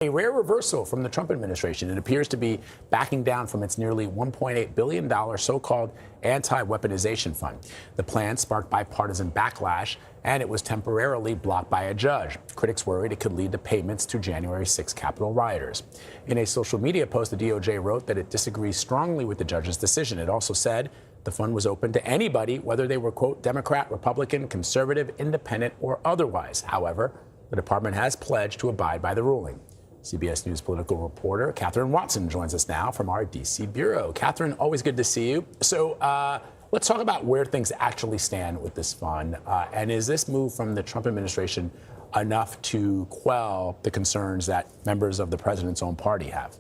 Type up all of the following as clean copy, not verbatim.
A rare reversal from the Trump administration. It appears to be backing down from its nearly $1.8 billion so-called anti-weaponization fund. The plan sparked bipartisan backlash, and it was temporarily blocked by a judge. Critics worried it could lead to payments to January 6 Capitol rioters. In a social media post, the DOJ wrote that it disagrees strongly with the judge's decision. It also said the fund was open to anybody, whether they were, quote, Democrat, Republican, conservative, independent, or otherwise. However, the department has pledged to abide by the ruling. CBS News political reporter Kathryn Watson joins us now from our D.C. bureau. Kathryn, always good to see you. So let's talk about where things actually stand with this fund. And is this move from the Trump administration enough to quell the concerns that members of the president's own party have?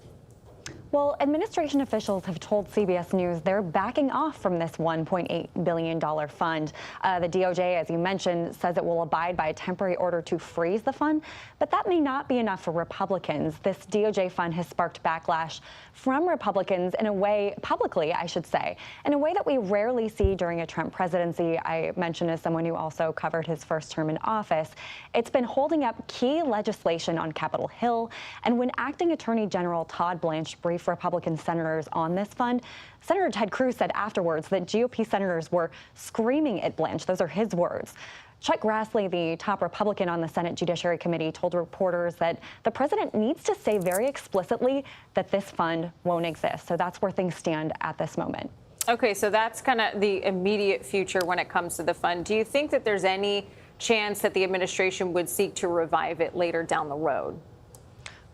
Well, administration officials have told CBS News they're backing off from this $1.8 billion fund. The DOJ, as you mentioned, says it will abide by a temporary order to freeze the fund, but that may not be enough for Republicans. This DOJ fund has sparked backlash from Republicans in a way, publicly, I should say, in a way that we rarely see during a Trump presidency. I mentioned as someone who also covered his first term in office. It's been holding up key legislation on Capitol Hill, and when Acting Attorney General Todd Blanche briefed Republican senators on this fund, Senator Ted Cruz said afterwards that GOP senators were screaming at Blanche. Those are his words. Chuck Grassley, the top Republican on the Senate Judiciary Committee, told reporters that the president needs to say very explicitly that this fund won't exist. So that's where things stand at this moment. Okay, so that's kind of the immediate future when it comes to the fund. Do you think that there's any chance that the administration would seek to revive it later down the road?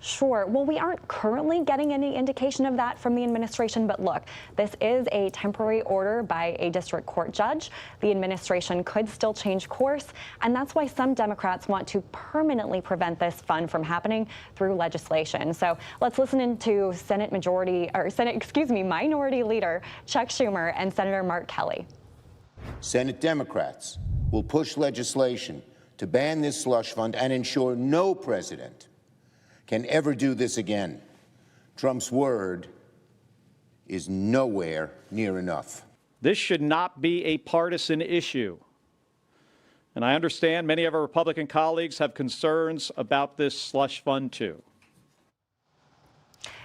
Sure. Well, we aren't currently getting any indication of that from the administration. But look, this is a temporary order by a district court judge. The administration could still change course. And that's why some Democrats want to permanently prevent this fund from happening through legislation. So let's listen into Minority Leader Chuck Schumer and Senator Mark Kelly. Senate Democrats will push legislation to ban this slush fund and ensure no president can ever do this again. Trump's word is nowhere near enough. This should not be a partisan issue. And I understand many of our Republican colleagues have concerns about this slush fund, too.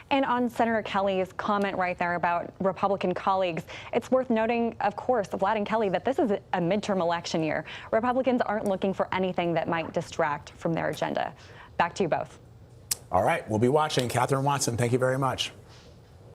And on Senator Kelly's comment right there about Republican colleagues, it's worth noting, of course, Vlad and Kelly, that this is a midterm election year. Republicans aren't looking for anything that might distract from their agenda. Back to you both. All right, we'll be watching. Kathryn Watson, thank you very much.